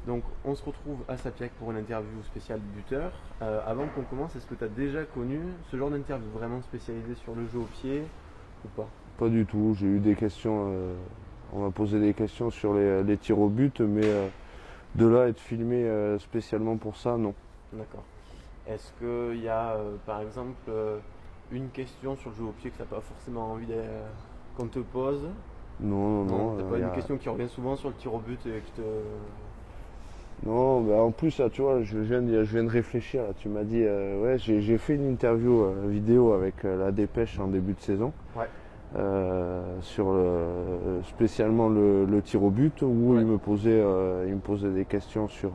Donc on se retrouve à Sapiac pour une interview spéciale buteur. Avant qu'on commence, est-ce que tu as déjà connu ce genre d'interview vraiment spécialisée sur le jeu au pied ou pas? Pas du tout, j'ai eu des questions, on m'a posé des questions sur les tirs au but, mais de là à être filmé spécialement pour ça, non. D'accord. Est-ce qu'il y a par exemple une question sur le jeu au pied que tu n'as pas forcément envie qu'on te pose? Non. T'as pas une question qui revient souvent sur le tir au but et qui te... Non, bah en plus, là, tu vois, je viens de réfléchir. Là. Tu m'as dit, ouais, j'ai fait une interview vidéo avec la Dépêche en début de saison. Ouais. Sur spécialement le tir au but où Ouais. il me posait des questions sur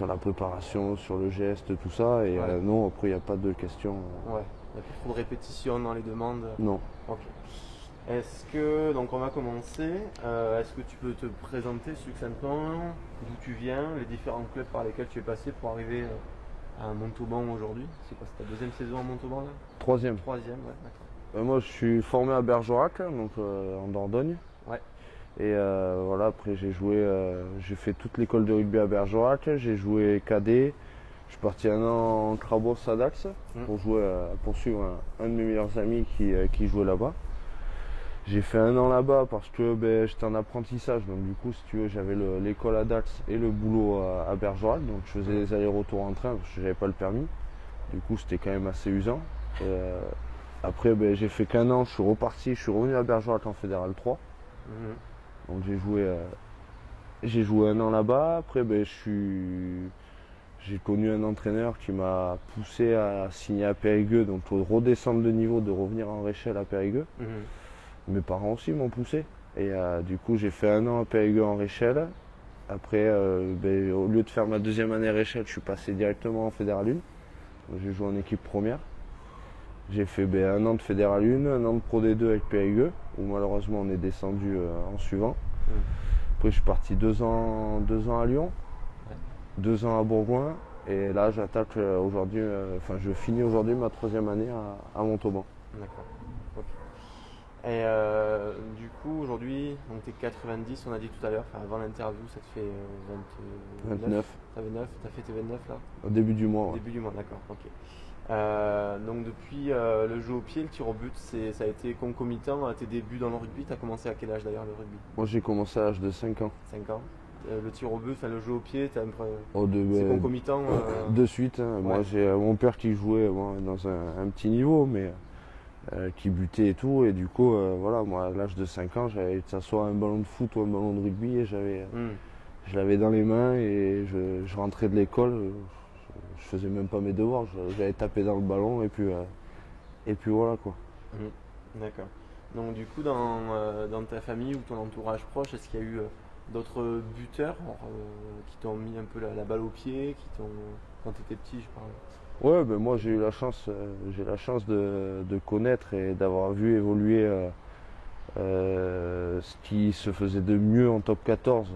la préparation, sur le geste, tout ça. Et Ouais. non, après, il n'y a pas de questions. Ouais. Il n'y a pas trop de répétitions dans les demandes. Non. Ok. Est-ce que, donc on va commencer, est-ce que tu peux te présenter succinctement d'où tu viens, les différents clubs par lesquels tu es passé pour arriver à Montauban aujourd'hui? C'est quoi, c'est ta deuxième saison à Montauban là? Troisième. Troisième, ouais, d'accord. Moi, je suis formé à Bergerac, donc en Dordogne. Ouais. Et voilà, après, j'ai fait toute l'école de rugby à Bergerac, j'ai joué cadet. Je suis parti un an en Crabos à Dax pour suivre un de mes meilleurs amis qui jouait là-bas. J'ai fait un an là-bas parce que j'étais en apprentissage, donc du coup, si tu veux, j'avais l'école à Dax et le boulot à Bergerac, donc je faisais les allers-retours en train parce que j'avais pas le permis. Du coup, c'était quand même assez usant. Après, j'ai fait qu'un an, je suis reparti, je suis revenu à Bergerac en Fédéral 3. Donc j'ai joué un an là-bas. Après, j'ai connu un entraîneur qui m'a poussé à signer à Périgueux, donc de redescendre de niveau, de revenir en Réchelle à Périgueux. Mes parents aussi m'ont poussé. Et du coup, j'ai fait un an à Périgueux en Réchelle. Après, au lieu de faire ma deuxième année Réchelle, je suis passé directement en Fédéral 1. Donc, j'ai joué en équipe première. J'ai fait un an de Fédéral 1, un an de Pro D2 avec Périgueux, où malheureusement on est descendu en suivant. Après, je suis parti 2 ans à Lyon, 2 ans à Bourgoin. Et là, j'attaque aujourd'hui, je finis aujourd'hui ma troisième année à Montauban. D'accord. Ok. Et du coup, aujourd'hui, donc t'es 90, on a dit tout à l'heure, avant l'interview, ça te fait 29. T'as fait tes 29 là? Au début du mois. Au début du mois, d'accord, ok. Donc depuis le jeu au pied, le tir au but, ça a été concomitant à tes débuts dans le rugby. Tu as commencé à quel âge d'ailleurs le rugby? Moi j'ai commencé à l'âge de 5 ans. 5 ans. Le tir au but, le jeu au pied, C'est c'est concomitant de suite. Ouais. Moi j'ai mon père qui jouait dans un petit niveau, mais qui butait et tout. Et du coup, voilà, moi à l'âge de 5 ans, j'avais que ça soit un ballon de foot ou un ballon de rugby, et je l'avais dans les mains et je rentrais de l'école. Je faisais même pas mes devoirs, j'allais taper dans le ballon et puis voilà quoi. D'accord. Donc du coup dans ta famille ou ton entourage proche, est-ce qu'il y a eu d'autres buteurs qui t'ont mis un peu la balle au pied, quand tu étais petit je parle? Ouais, moi j'ai la chance de connaître et d'avoir vu évoluer ce qui se faisait de mieux en top 14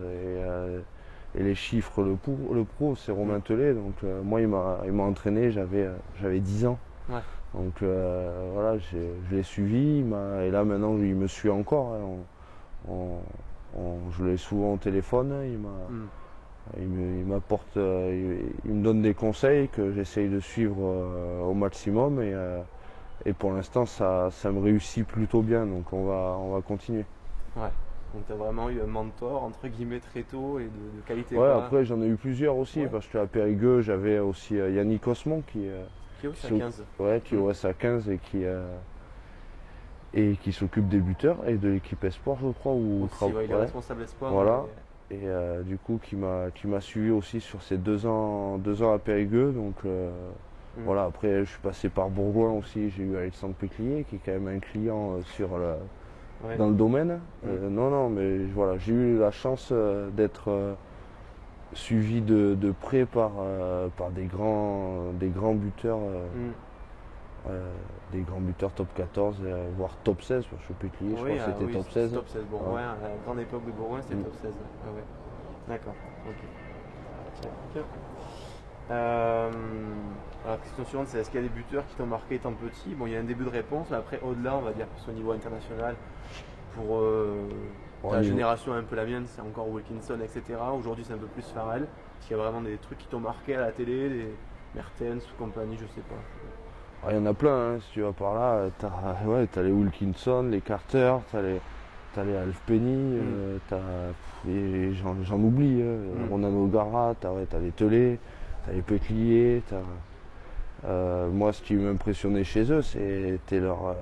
et les chiffres le prouvent, c'est Romain Tellet. Donc moi il m'a entraîné, j'avais 10 ans. Ouais. Donc voilà, je l'ai suivi, et là maintenant il me suit encore. Je l'ai souvent au téléphone, il m'apporte, il me donne des conseils que j'essaye de suivre au maximum, et pour l'instant ça me réussit plutôt bien, donc on va continuer. Ouais. Donc tu as vraiment eu un mentor entre guillemets très tôt et de qualité. Ouais, après j'en ai eu plusieurs aussi, parce qu'à Périgueux j'avais aussi Yannick Osmond qui est aussi à 15. Ouais, qui est aussi à 15 et qui s'occupe des buteurs et de l'équipe Espoir, je crois. Il est responsable Espoir. Voilà. Et du coup qui m'a suivi aussi sur ces 2 ans à Périgueux. Donc voilà, après je suis passé par Bourgoin aussi, j'ai eu Alexandre Péclier qui est quand même un client dans le domaine. Non, mais voilà, j'ai eu la chance d'être suivi de près par des grands buteurs, des grands buteurs top 14, voire top 16, parce que Péclier, je crois que c'était top 16. Top 16, Bourgoin, à la grande époque de Bourgoin, c'était top 16. Ouais. D'accord, ok. Alors, question suivante, c'est est-ce qu'il y a des buteurs qui t'ont marqué étant petit? Bon, il y a un début de réponse, mais après, au-delà, on va dire plus au niveau international, pour Ta génération est un peu la mienne, c'est encore Wilkinson, etc. Aujourd'hui, c'est un peu plus Farrell. Est-ce qu'il y a vraiment des trucs qui t'ont marqué à la télé, des Mertens ou compagnie, je sais pas. Il y en a plein, hein, si tu vas par là. T'as les Wilkinson, les Carter, t'as les Halfpenny, j'en oublie. Ronan O'Gara, t'as les Telé, t'as les Péclier. Moi, ce qui m'impressionnait chez eux, c'était leur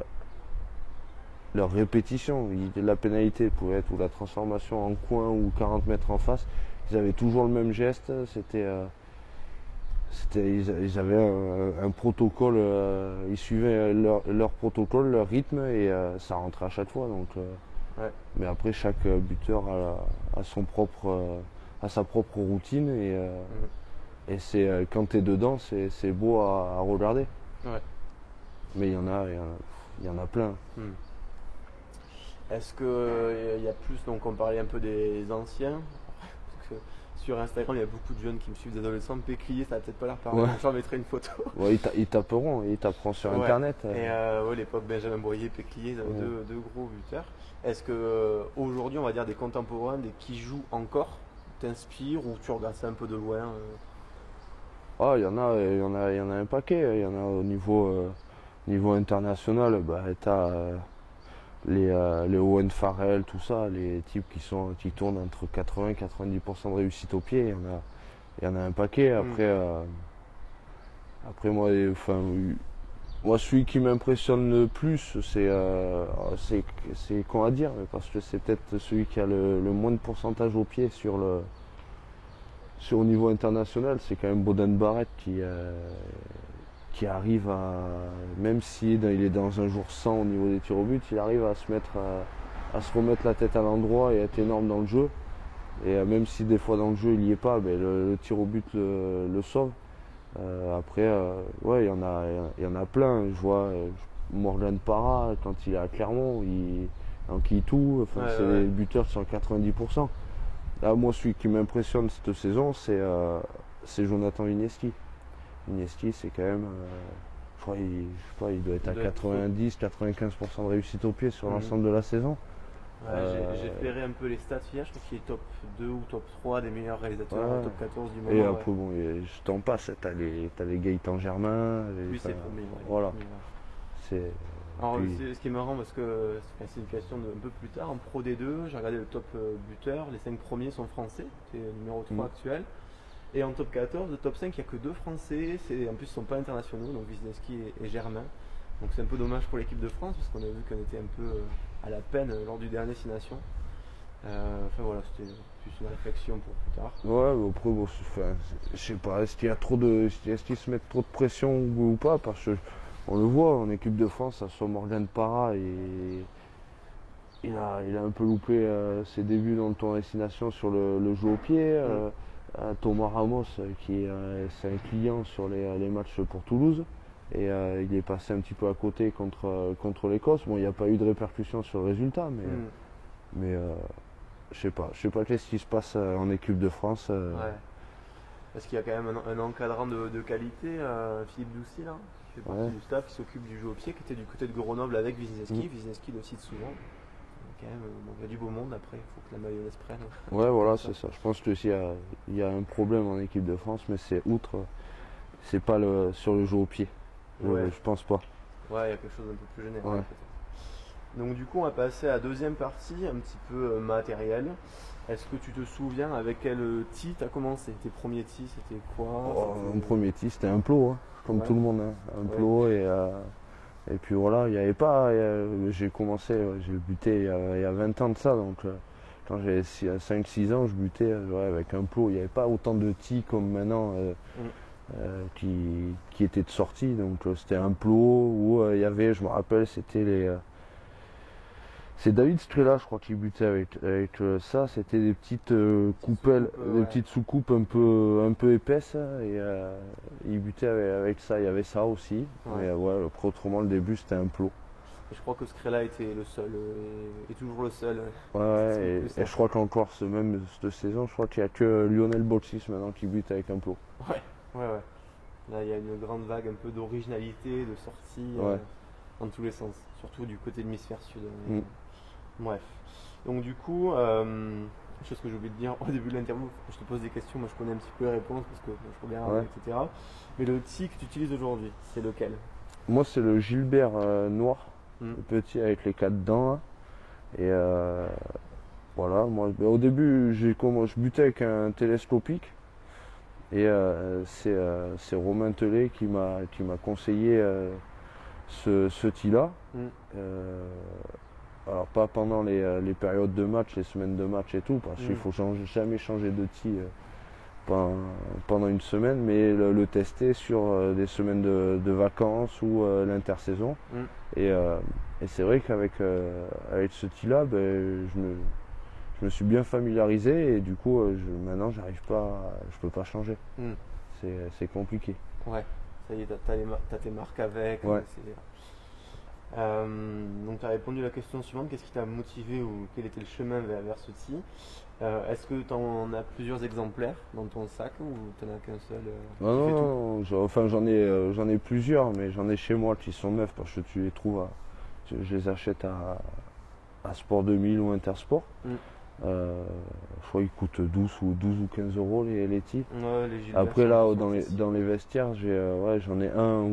répétition. La pénalité pouvait être ou la transformation en coin ou 40 mètres en face. Ils avaient toujours le même geste. Ils avaient un protocole, ils suivaient leur protocole, leur rythme et ça rentrait à chaque fois. Donc, mais après, chaque buteur a sa propre routine et c'est quand tu es dedans, c'est beau à regarder. Ouais. Mais il y en a plein. Est-ce qu'il y a plus, donc on parlait un peu des anciens, parce que sur Instagram il y a beaucoup de jeunes qui me suivent, des adolescents, Péclier, ça va peut-être pas leur parler, donc j'en mettrai une photo. Ouais, ils taperont, ils taperont sur internet. Et l'époque Benjamin Boyer, Péclier, deux gros buteurs. Est-ce que aujourd'hui on va dire des contemporains, des qui jouent encore, t'inspirent ou tu regardes ça un peu de loin Il y en a un paquet. Il y en a au niveau international. T'as les Owen Farrell, tout ça, les types qui tournent entre 80 et 90% de réussite au pied. Il y en a un paquet. Après moi, celui qui m'impressionne le plus, c'est con à dire, mais parce que c'est peut-être celui qui a le moins de pourcentage au pied au niveau international, c'est quand même Boden Barrett qui arrive même s'il est dans un jour 100 au niveau des tirs au but, il arrive à se remettre la tête à l'endroit et être énorme dans le jeu. Et même si des fois dans le jeu il n'y est pas, le tir au but le sauve. Après, il y en a plein. Je vois Morgan Parra quand il est à Clermont, en Kitou, c'est les buteurs qui sont à 90%. Là, moi, celui qui m'impressionne cette saison, c'est Jonathan Vinieski. Vinieski, c'est quand même, il doit être à 90-95% de réussite au pied sur l'ensemble de la saison. J'ai ferré un peu les stats hier, je crois qu'il est top 2 ou top 3 des meilleurs réalisateurs, top 14 du moment. Et après, je t'en passe, t'as les Gaëtan Germain. Lui, c'est premier. Voilà. Alors, ce qui est marrant, parce que c'est une question un peu plus tard, en Pro D2, j'ai regardé le top buteur, les 5 premiers sont français, c'est le numéro 3 actuel. Et en top 14, le top 5, il n'y a que 2 français, en plus ils ne sont pas internationaux, donc Wisniewski et Germain. Donc c'est un peu dommage pour l'équipe de France, parce qu'on a vu qu'on était un peu à la peine lors du dernier 6 Nations. Voilà, c'était plus une réflexion pour plus tard. Après, je sais pas, est-ce qu'ils se mettent trop de pression ou pas, parce que on le voit en équipe de France, ça soit Morgan Parra et il a un peu loupé ses débuts dans le tournoi destination sur le jeu au pied. Thomas Ramos c'est un client sur les matchs pour Toulouse et il est passé un petit peu à côté contre l'Écosse. Bon, il n'y a pas eu de répercussions sur le résultat, mais je sais pas qu'est-ce qui se passe en équipe de France. Parce qu'il y a quand même un encadrant de qualité, Philippe Doucy là. Fait partie du staff qui s'occupe du jeu au pied, qui était du côté de Grenoble avec Wisniewski. Wisniewski le cite souvent. Quand même, il y a du beau monde après, il faut que la mayonnaise prenne. Ouais, voilà, c'est ça. Je pense que il y a un problème en équipe de France, mais c'est pas sur le jeu au pied. Je pense pas. Ouais, il y a quelque chose d'un peu plus général peut-être. Donc du coup, on va passer à la deuxième partie, un petit peu matérielle. Est-ce que tu te souviens avec quel tee tu as commencé? Tes premiers tees, c'était quoi? Mon premier tee, c'était un plot, comme tout le monde. Un plot et puis voilà, il n'y avait pas. J'ai commencé, j'ai buté il y a 20 ans de ça, donc quand j'avais 5-6 ans, je butais avec un plot. Il n'y avait pas autant de tees comme maintenant qui étaient de sortie, donc c'était un plot où il y avait, je me rappelle, c'est David Strela, je crois, qui butait avec ça. C'était des petites coupelles, des petites sous-coupes un peu épaisses. Et il butait avec ça. Il y avait ça aussi. Mais après, autrement, le début, c'était un plot. Et je crois que Strela était le seul, et toujours le seul. Et je crois qu'encore, cette saison, je crois qu'il n'y a que Lionel Botsis maintenant qui bute avec un plot. Ouais. Là, il y a une grande vague un peu d'originalité, de sortie, dans tous les sens. Surtout du côté de l'hémisphère sud. Bref. Donc du coup, chose que j'ai oublié de dire au début de l'interview, je te pose des questions, moi je connais un petit peu les réponses parce que je regarde, Ouais. etc. Mais le outil que tu utilises aujourd'hui, c'est lequel? Moi, c'est le Gilbert noir, Hmm. le petit avec les 4 dents, là. Et voilà, moi, au début, je butais avec un télescopique. Et c'est Romain Tellet qui m'a conseillé ce outil-là. Hmm. Alors pas pendant les périodes de match, les semaines de match et tout, parce qu'il faut jamais changer d'outil pendant une semaine, mais le tester sur des semaines de vacances ou l'intersaison. Hmm. Et c'est vrai avec ce outil-là, ben, je me suis bien familiarisé et du coup maintenant je peux pas changer. Hmm. C'est compliqué. Ouais, ça y est, t'as tes marques avec. Ouais. Donc tu as répondu à la question suivante, qu'est-ce qui t'a motivé ou quel était le chemin vers ce outil? Est-ce que tu en as plusieurs exemplaires dans ton sac ou tu n'en as qu'un seul qui fait tout? Non, enfin j'en ai plusieurs, mais j'en ai chez moi qui sont neufs parce que tu les trouves, je les achète à Sport 2000 ou Intersport. Mm. Je crois qu'ils coûtent 12 ou 15 euros les titres. Ouais, les Gilbert Après là, sont dans les vestiaires, j'en ai un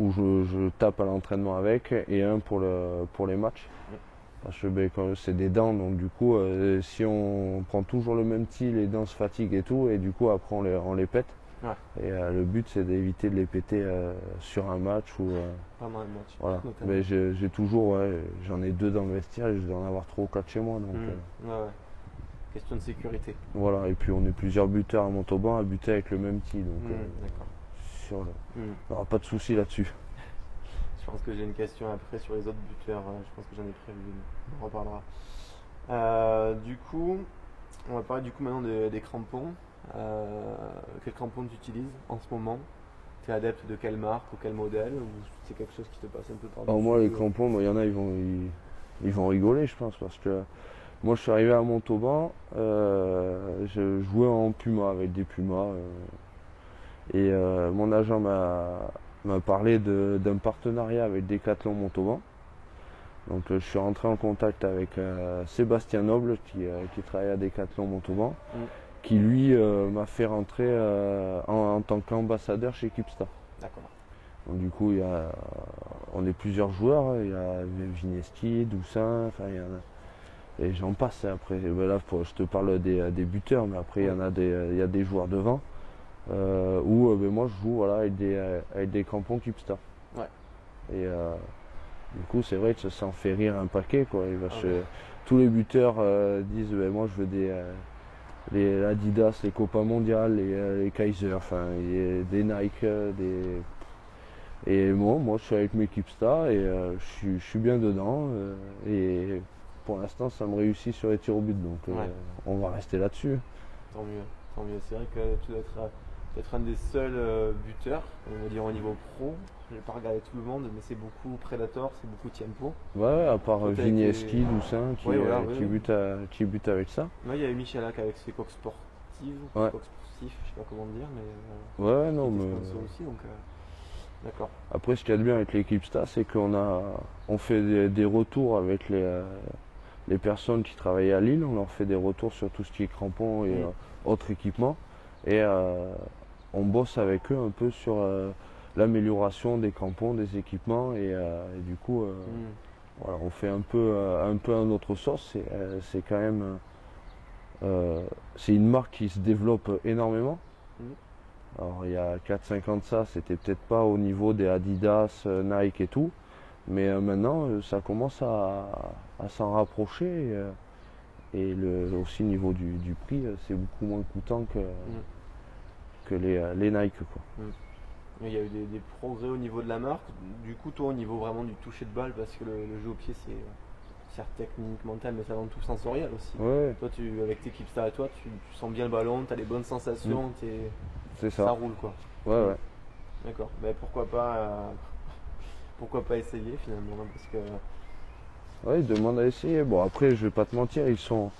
où je tape à l'entraînement avec et un pour les matchs. Mm. Parce que ben, c'est des dents, donc du coup, si on prend toujours le même style, les dents se fatiguent et tout, et du coup après on les pète. Ouais. Et le but c'est d'éviter de les péter sur un match ou Pendant un match. voilà. Notamment. Mais j'ai toujours, j'en ai 2 dans le vestiaire et je dois en avoir 3 ou 4 chez moi. Donc, Ouais. Question de sécurité. voilà. Et puis on est plusieurs buteurs à Montauban à buter avec le même petit, donc D'accord. il n'y aura pas de souci là-dessus. Je pense que j'ai une question après sur les autres buteurs. Je pense que j'en ai prévu une. On en reparlera. Du coup, on va parler du coup maintenant des crampons. Quels crampons tu utilises en ce moment? Tu es adepte de quelle marque ou quel modèle? Ou c'est quelque chose qui te passe un peu par-dessus? Alors moi les crampons, il y en a ils vont rigoler je pense parce que moi je suis arrivé à Montauban, je jouais en Puma avec des Pumas et mon agent m'a parlé d'un partenariat avec Decathlon Montauban. Donc je suis rentré en contact avec Sébastien Noble qui travaille à Decathlon Montauban, qui lui m'a fait rentrer en tant qu'ambassadeur chez Kipsta. D'accord. Donc du coup on est plusieurs joueurs, il y a Vineski, Doussin, enfin il y en a. Et j'en passe après. Ben là je te parle des buteurs, mais après il y a des joueurs devant. Où ben moi je joue voilà, avec des crampons Kipsta. Ouais. Et du coup c'est vrai que ça en fait rire un paquet quoi. Tous les buteurs disent ben, moi je veux les Adidas, les Copa Mondial, les Kaiser, enfin des Nike, et moi je suis avec mes Kipsta et je suis bien dedans et pour l'instant ça me réussit sur les tirs au but donc on va rester là-dessus. Tant mieux. C'est vrai que tu dois être un des seuls buteurs, on va dire au niveau pro. Je n'ai pas regardé tout le monde, mais c'est beaucoup Predator, c'est beaucoup Tiempo. Ouais, à part Vinieski, Doussin qui bute avec ça. Ouais, il y a eu Michalak avec ses coques sportives, Ouais. coques sportifs, je sais pas comment dire, mais Ouais, non, qui était mais sponsor aussi, donc d'accord. après, ce qu'il y a de bien avec l'équipe Sta, c'est on fait des retours avec les personnes qui travaillent à Lille. On leur fait des retours sur tout ce qui est crampons et autres équipements. Et on bosse avec eux un peu sur l'amélioration des crampons, des équipements. Et du coup, voilà, on fait un peu à notre sauce. C'est quand même... c'est une marque qui se développe énormément. Alors il y a 4-5 ans de ça, c'était peut-être pas au niveau des Adidas, Nike et tout, mais maintenant ça commence à s'en rapprocher et aussi au niveau du prix, c'est beaucoup moins coûtant que les Nike quoi. Il y a eu des progrès au niveau de la marque, du coup toi au niveau vraiment du toucher de balle, parce que le jeu au pied c'est certes technique, mental, mais c'est avant tout sensoriel aussi. Ouais. Toi avec tes Kipsta à toi, tu sens bien le ballon, tu as les bonnes sensations, c'est ça. Ça roule quoi. Ouais. D'accord. Mais pourquoi pas essayer finalement, hein, parce que. Ouais, ils demandent à essayer. Bon après je vais pas te mentir, ils sont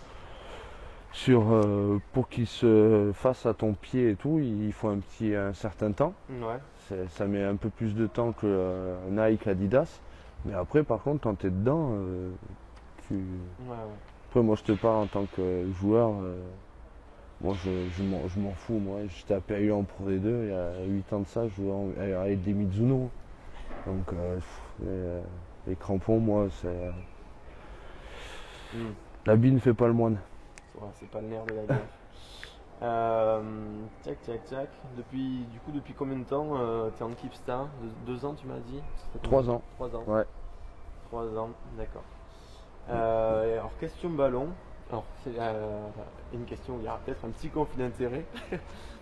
pour qu'ils se fassent à ton pied et tout, il faut un certain temps. Ouais. Ça met un peu plus de temps que Nike, Adidas. Mais après par contre quand tu es dedans, tu... Ouais, ouais. Après, moi, je te parle en tant que joueur. Moi, je m'en fous. Moi, j'étais à PAU en Pro D2 il y a 8 ans de ça. Je jouais avec des Mizuno. Donc, les crampons, moi, c'est. L'habit ne fait pas le moine. Ouais, c'est pas le nerf de la guerre. Tac, tac, tac. Depuis combien de temps tu es en Keepstar? 2 ans, tu m'as dit? 3 ans. 3 ans. Ouais. 3 ans, d'accord. Alors, question ballon. Alors, c'est une question où il y aura peut-être un petit conflit d'intérêt.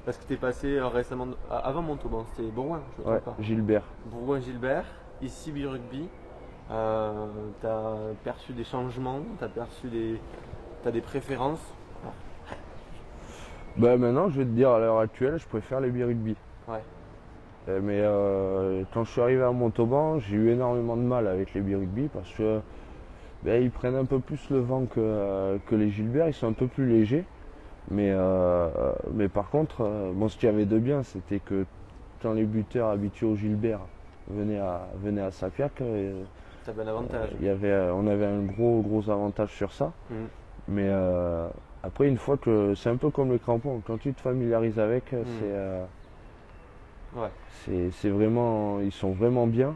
Parce que tu es passé récemment, avant Montauban, c'était Bourgoin, je ne me Ouais, trompe pas. Gilbert. Bourgoin-Gilbert, ici Birugby. Tu as perçu des changements, t'as des préférences? Bah, maintenant, je vais te dire, à l'heure actuelle, je préfère les Birugby. Ouais. Mais quand je suis arrivé à Montauban, j'ai eu énormément de mal avec les Birugby parce que ils prennent un peu plus le vent que les Gilbert, ils sont un peu plus légers. Mais par contre, ce qu'il y avait de bien, c'était que quand les buteurs habitués au Gilbert venaient à Sapiac, T'avais un avantage. On avait un gros avantage sur ça. Mais après, une fois que c'est un peu comme le crampon, quand tu te familiarises avec, c'est vraiment, ils sont vraiment bien.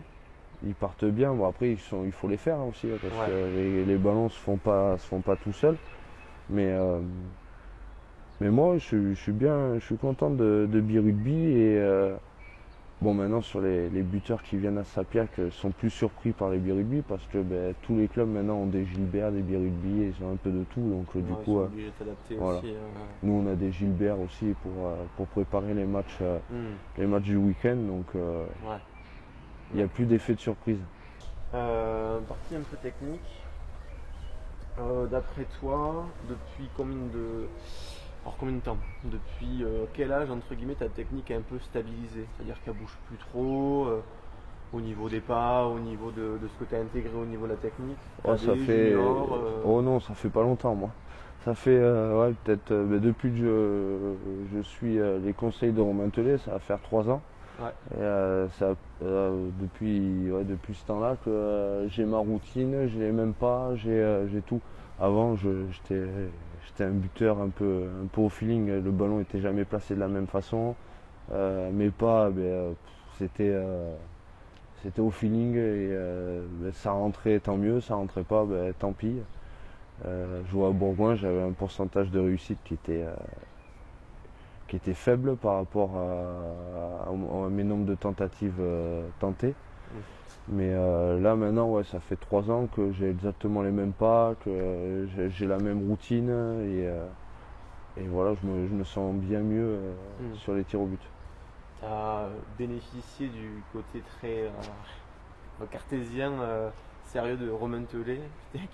Ils partent bien. Bon, après, il faut les faire aussi, parce que les ballons se font pas tout seuls. Mais moi, je suis content de Birugby. Et maintenant, sur les buteurs qui viennent à Sapiac sont plus surpris par les Birugby, parce que tous les clubs maintenant ont des Gilbert, des Birugby, ils ont un peu de tout. Donc du coup, ils sont obligés de t'adapter aussi. Nous, on a des Gilbert aussi pour préparer les matchs du week-end. Donc il n'y a plus d'effet de surprise. Partie un peu technique. D'après toi, depuis combien de temps? Depuis quel âge, entre guillemets, ta technique est un peu stabilisée? C'est-à-dire qu'elle bouge plus trop au niveau des pas, au niveau de ce que tu as intégré au niveau de la technique? Oh non, ça fait pas longtemps, moi. Ça fait peut-être depuis que je suis les conseils de Romain Tellet, ça va faire 3 ans. Ouais. Et depuis ce temps-là que j'ai ma routine, j'ai les mêmes pas, j'ai tout. Avant, j'étais un buteur un peu au feeling, le ballon n'était jamais placé de la même façon. Mes pas, c'était au feeling, et ça rentrait, tant mieux, ça rentrait pas, tant pis. Je jouais à Bourgoin, j'avais un pourcentage de réussite qui était faible par rapport à mes nombres de tentatives tentées. Mais là maintenant, ça fait 3 ans que j'ai exactement les mêmes pas, que j'ai la même routine, et voilà, je me sens bien mieux sur les tirs au but. Tu as bénéficié du côté très cartésien, sérieux de Romain Tellet,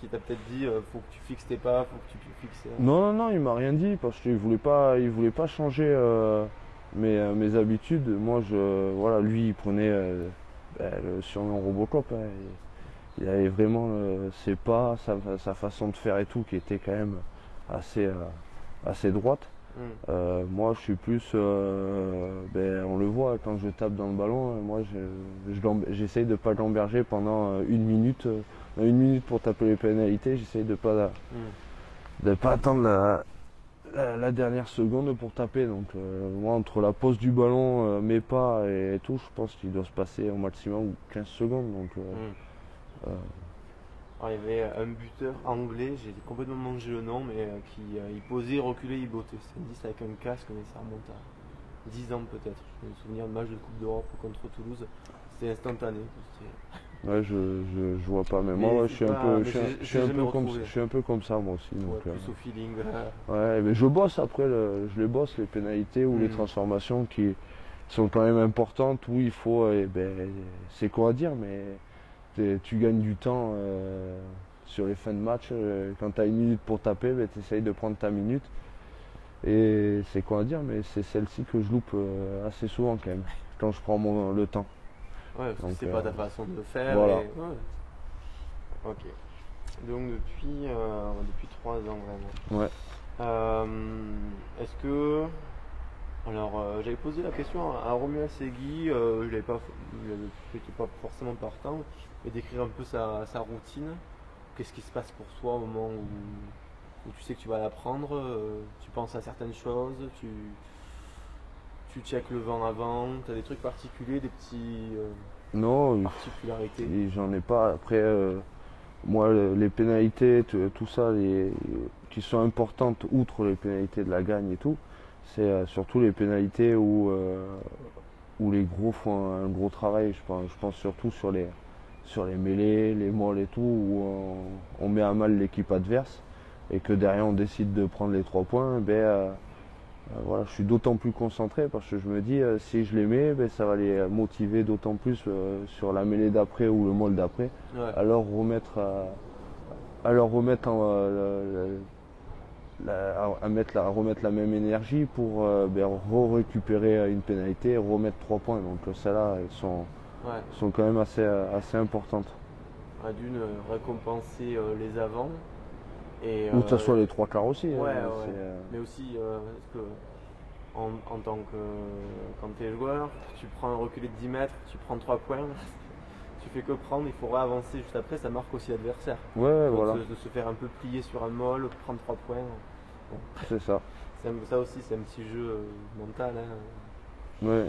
qui t'a peut-être dit faut que tu fixes tes pas, faut que tu fixes. Non, il m'a rien dit, parce qu'il voulait pas changer mes habitudes. Moi, lui, il prenait le surnom Robocop. Il avait vraiment ses pas, sa façon de faire et tout, qui était quand même assez droite. Moi, je suis plus, on le voit quand je tape dans le ballon. Moi, j'essaye de pas l'emberger pendant 1 minute. 1 minute pour taper les pénalités. J'essaye de pas attendre la dernière seconde pour taper. Donc moi, entre la pose du ballon, mes pas et tout, je pense qu'il doit se passer au maximum 15 secondes. Donc alors, il y avait un buteur anglais, j'ai complètement mangé le nom, mais il posait, reculait, il bottait. C'est un 10 avec un casque, mais ça remonte à 10 ans peut-être. Je me souviens de match de Coupe d'Europe contre Toulouse. C'était instantané. Ouais, je vois pas, mais moi je suis un peu comme ça, moi aussi. Donc, plus au feeling. Ouais, mais je bosse après, je les bosse, les pénalités ou les transformations qui sont quand même importantes, où il faut, c'est quoi à dire, mais tu gagnes du temps sur les fins de match. Quand tu as 1 minute pour taper, tu essayes de prendre ta minute. Et c'est quoi à dire, mais c'est celle-ci que je loupe assez souvent quand même, quand je prends le temps. Ouais, parce que c'est pas ta façon de le faire. Voilà. Ok. Donc depuis 3 ans vraiment. Ouais. Est-ce que... Alors j'avais posé la question à Romuald Segui, je n'étais pas forcément partant, mais d'écrire un peu sa routine. qu'est-ce qui se passe pour toi au moment où tu sais que tu vas la prendre? Tu penses à certaines choses, tu checkes le vent avant, tu as des trucs particuliers, des petits Non, particularités? j'en ai pas. Après, moi, les pénalités, tout ça, qui sont importantes, outre les pénalités de la gagne et tout, c'est surtout les pénalités où les gros font un gros travail. Je pense surtout sur les mêlées, les molles et tout, où on met à mal l'équipe adverse et que derrière on décide de prendre les 3 points. Voilà, je suis d'autant plus concentré parce que je me dis si je les mets, ça va les motiver d'autant plus sur la mêlée d'après ou le molle d'après, Ouais. à leur remettre à remettre la même énergie pour récupérer une pénalité et remettre 3 points. Donc celles-là, elles Ouais. sont quand même assez importantes. D'une, récompenser les avants. Ou que ce soit les 3 quarts aussi. Ouais, hein, ouais. Mais aussi, parce que en tant que quand tu es joueur, tu prends un reculé de 10 mètres, tu prends 3 points, tu fais que prendre, il faut réavancer juste après, ça marque aussi l'adversaire. Ouais, Donc, voilà. de se faire un peu plier sur un molle, prendre 3 points. Bon. C'est ça. Ça aussi, c'est un petit jeu mental. Hein. Ouais.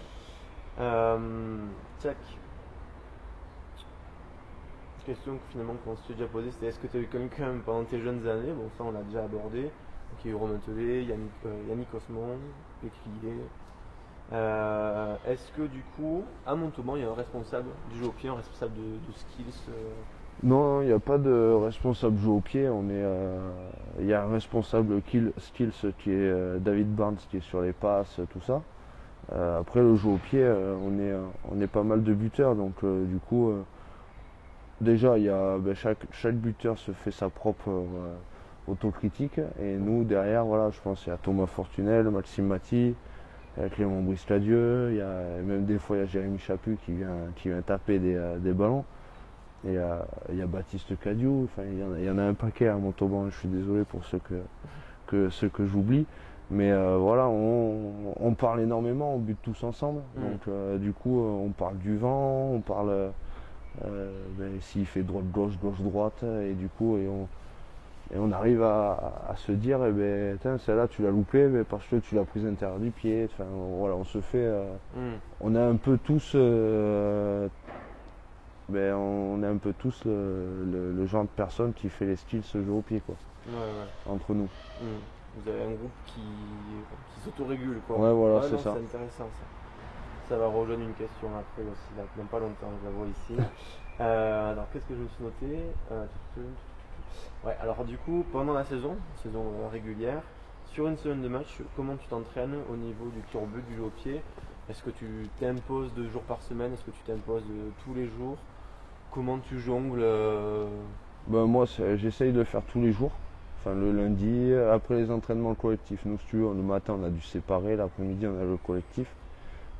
Check. Question que finalement qu'on s'est déjà posée, c'est est-ce que tu as eu quelqu'un pendant tes jeunes années, bon ça on l'a déjà abordé, donc il y a eu Romain Tellet, Yannick Osmond, l'écuyer. Est-ce que du coup, à Montauban, il y a un responsable du jeu au pied, un responsable de skills Non, il n'y a pas de responsable jeu au pied. Il y a un responsable skills qui est David Barnes qui est sur les passes, tout ça. Après le jeu au pied, on est pas mal de buteurs, donc du coup. Déjà, chaque buteur se fait sa propre autocritique. Et nous, derrière, voilà, je pense qu'il y a Thomas Fortunel, Maxime Maty, Clément Brice-Ladieu, même des fois il y a Jérémy Chaput qui vient taper des ballons. Et il y a Baptiste Cadieux, enfin, il y en a un paquet à Montauban, je suis désolé pour ceux que j'oublie. Mais voilà, on parle énormément, on bute tous ensemble. Donc du coup, on parle du vent, on parle... s'il fait droite-gauche, gauche-droite, et du coup, on arrive à se dire, celle-là tu l'as loupée parce que tu l'as prise à l'intérieur du pied. Enfin, voilà, on se fait. On a un peu tous. On est un peu tous le genre de personne qui fait les styles se jouer au pied, quoi. Ouais. Entre nous. Vous avez un groupe qui s'autorégule, quoi. Ouais, voilà, c'est non, ça. C'est intéressant ça. Ça va rejoindre une question après aussi, là, dans pas longtemps, je la vois ici. Alors, qu'est-ce que je me suis noté Ouais, alors du coup, pendant la saison régulière, sur une semaine de match, comment tu t'entraînes au niveau du tir au but, du jeu au pied? Est-ce que tu t'imposes 2 jours par semaine? Est-ce que tu t'imposes tous les jours? Comment tu jongles Moi, j'essaye de le faire tous les jours. Enfin, le lundi, après les entraînements collectifs. Nous, si tu veux, le matin, on a dû séparer, l'après-midi, on a le collectif.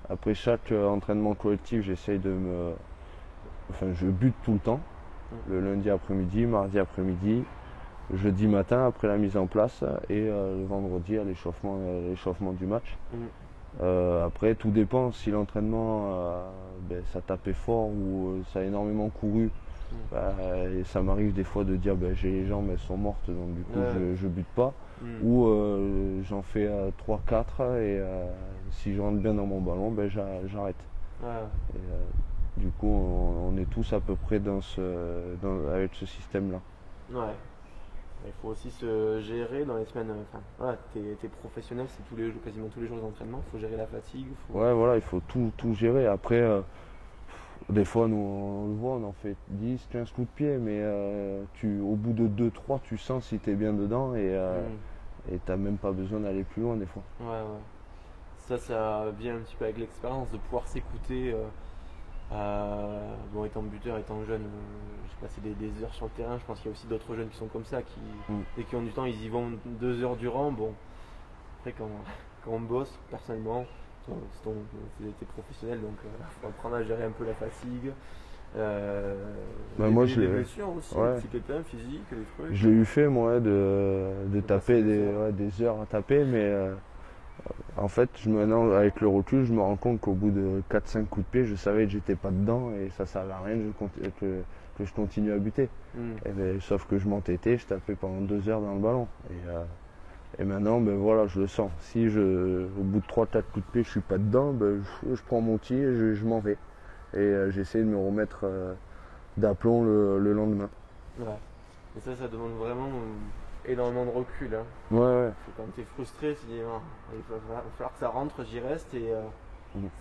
Après chaque entraînement collectif, j'essaye je bute tout le temps. Le lundi après-midi, mardi après-midi, jeudi matin après la mise en place et le vendredi à l'échauffement du match. Après, tout dépend si l'entraînement ça tapait fort ou ça a énormément couru. Et ça m'arrive des fois de dire j'ai les jambes, elles sont mortes, donc du coup je bute pas. Ou j'en fais 3-4 et si je rentre bien dans mon ballon, j'arrête. Et, du coup, on est tous à peu près avec ce système-là. Ouais. Il faut aussi se gérer dans les semaines. T'es professionnel, c'est quasiment tous les jours d'entraînement. Il faut gérer la fatigue. Ouais, voilà, il faut tout gérer. Après, des fois, nous, on le voit, on en fait 10, 15 coups de pied, mais au bout de 2-3, tu sens si tu es bien dedans et t'as même pas besoin d'aller plus loin des fois. Ouais. Ça vient un petit peu avec l'expérience de pouvoir s'écouter. Étant buteur, étant jeune, j'ai passé des heures sur le terrain. Je pense qu'il y a aussi d'autres jeunes qui sont comme ça, dès qu'ils ont du temps, ils y vont 2 heures durant. Bon, après quand on bosse, personnellement, t'es professionnel, donc il faut apprendre à gérer un peu la fatigue. Les blessures aussi, si quelqu'un physique, des trucs. Je l'ai eu fait moi de taper des heures à taper, mais en fait maintenant avec le recul je me rends compte qu'au bout de 4-5 coups de pied je savais que j'étais pas dedans et ça servait à rien que je continue à buter. Et ben, sauf que je m'entêtais, je tapais pendant 2 heures dans le ballon. Et maintenant, ben voilà, je le sens. Si au bout de 3-4 coups de pied, je suis pas dedans, ben, je prends mon tir et je m'en vais. Et j'essaie de me remettre d'aplomb le lendemain. Ouais. Et ça demande vraiment énormément de recul. Hein. Ouais. Quand tu es frustré, tu dis il va falloir que ça rentre, j'y reste. Et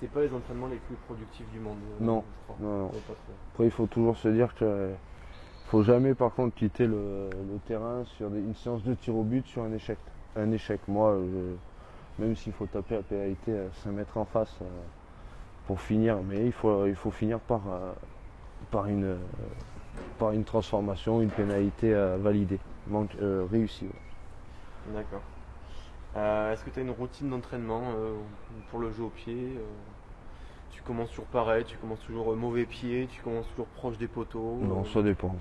c'est pas les entraînements les plus productifs du monde. Non. Je crois. Non. Pas trop. Après, il faut toujours se dire que faut jamais par contre quitter le terrain sur une séance de tir au but sur un échec. Moi, même s'il faut taper la pénalité 5 mètres en face pour finir, mais il faut finir par une transformation, une pénalité validée, réussie. Ouais. D'accord. Est-ce que tu as une routine d'entraînement pour le jeu au pied tu commences toujours pareil, tu commences toujours mauvais pied, tu commences toujours proche des poteaux. Non, ça dépend.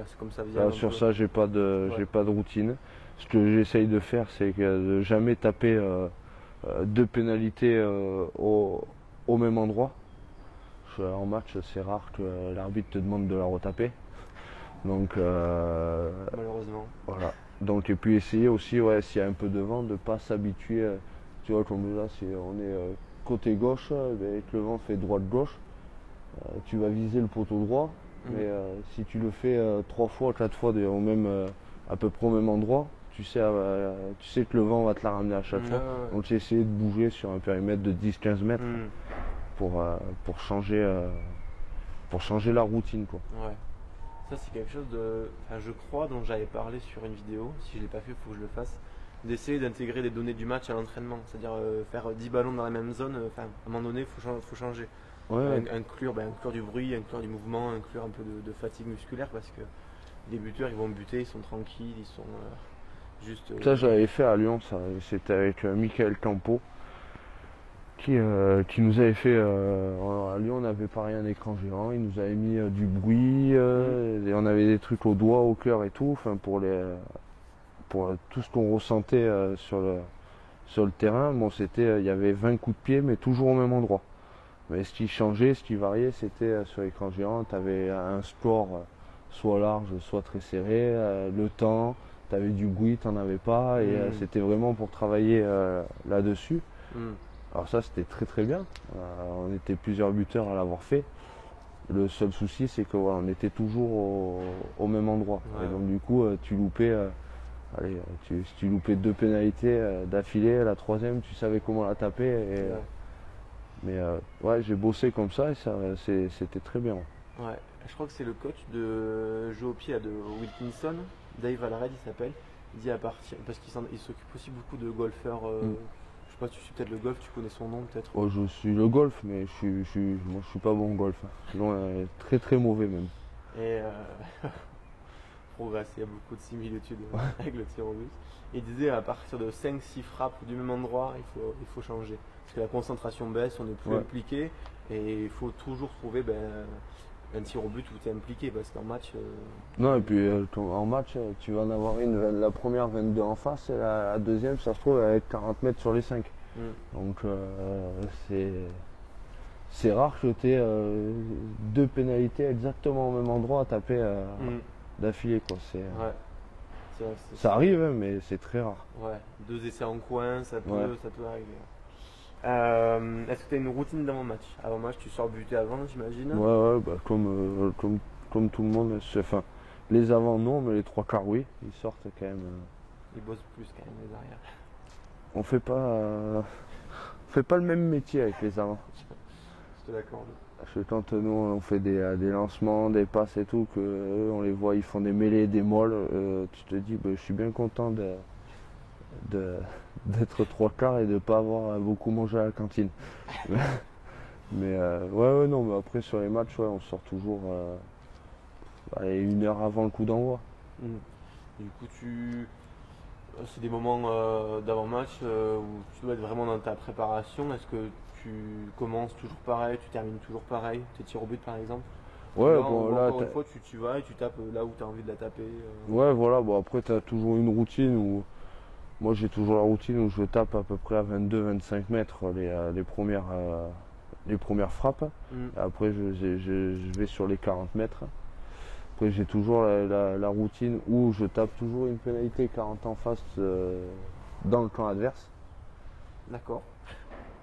C'est comme ça vient. Sur ça, j'ai pas de routine. Ce que j'essaye de faire, c'est de jamais taper 2 pénalités au même endroit. En match, c'est rare que l'arbitre te demande de la retaper. Donc, malheureusement. Voilà. Donc, et puis essayer aussi, s'il y a un peu de vent, de ne pas s'habituer. Tu vois, comme là, si on est côté gauche, et que le vent fait droite-gauche, tu vas viser le poteau droit. Mais si tu le fais 3 fois, 4 fois à peu près au même endroit, tu sais que le vent va te la ramener à chaque fois. Donc j'ai essayé de bouger sur un périmètre de 10-15 mètres pour changer la routine. Quoi. Ouais. Ça c'est quelque chose je crois, dont j'avais parlé sur une vidéo. Si je ne l'ai pas fait, il faut que je le fasse. D'essayer d'intégrer les données du match à l'entraînement. C'est-à-dire faire 10 ballons dans la même zone. À un moment donné, il faut changer. Ouais. Inclure du bruit, inclure du mouvement, inclure un peu de fatigue musculaire parce que les buteurs ils vont buter, ils sont tranquilles, ils sont juste. Ça j'avais fait à Lyon, c'était avec Michael Campo qui nous avait fait. À Lyon on avait pareil un écran géant, il nous avait mis du bruit, et on avait des trucs au doigt, au cœur et tout, pour tout ce qu'on ressentait sur le terrain. Bon, il y avait 20 coups de pied mais toujours au même endroit. Mais ce qui changeait, ce qui variait, c'était sur l'écran géant, tu avais un score soit large, soit très serré, le temps, tu avais du bruit, tu n'en avais pas, et c'était vraiment pour travailler là-dessus. Alors ça, c'était très très bien. On était plusieurs buteurs à l'avoir fait. Le seul souci, c'est que on était toujours au même endroit. Ouais. Et donc du coup, tu loupais, si tu loupais 2 pénalités d'affilée, la 3e, tu savais comment la taper. Mais j'ai bossé comme ça et c'était très bien. Ouais, je crois que c'est le coach de jeu au pied de Wilkinson, Dave Alred il s'appelle. Il dit à partir, parce qu'il s'occupe aussi beaucoup de golfeurs. Je sais pas, tu suis peut-être le golf, tu connais son nom peut-être. Oh, je suis le golf, mais moi, je suis pas bon au golf. Sinon, très très mauvais même. Et progresse, il y a beaucoup de similitudes avec le tir au but. Il disait à partir de 5-6 frappes du même endroit, il faut changer. Parce que la concentration baisse, on est plus impliqué et il faut toujours trouver un tir au but où tu es impliqué parce qu'en match. Non, et puis en match, tu vas en avoir la première 22 en face et la deuxième, ça se trouve, avec 40 mètres sur les 5. Donc c'est rare que tu aies 2 pénalités exactement au même endroit à taper d'affilée. Ça arrive, hein, mais c'est très rare. Ouais, 2 essais en coin, ça peut arriver. Est-ce que tu as une routine d'avant-match? Avant-match, tu sors buter avant, j'imagine? Ouais, comme tout le monde. Enfin, les avants, non, mais les 3 quarts, oui. Ils sortent quand même. Ils bossent plus quand même, les arrières. On fait pas le même métier avec les avants. Je te l'accorde. Parce que quand nous, on fait des lancements, des passes et tout, on les voit, ils font des mêlées, des molles, tu te dis, je suis bien content d'être 3 quarts et de ne pas avoir beaucoup mangé à la cantine. mais non, mais après sur les matchs, on sort toujours 1 heure avant le coup d'envoi. Du coup, c'est des moments d'avant-match où tu dois être vraiment dans ta préparation. Est-ce que tu commences toujours pareil, tu termines toujours pareil, tes tirs au but par exemple? Ouais, là, encore une fois, tu vas et tu tapes là où tu as envie de la taper. Ouais, voilà, après tu as toujours une routine où. Moi j'ai toujours la routine où je tape à peu près à 22-25 mètres les premières frappes. Après je vais sur les 40 mètres. Après j'ai toujours la routine où je tape toujours une pénalité 40 en face dans le camp adverse. D'accord.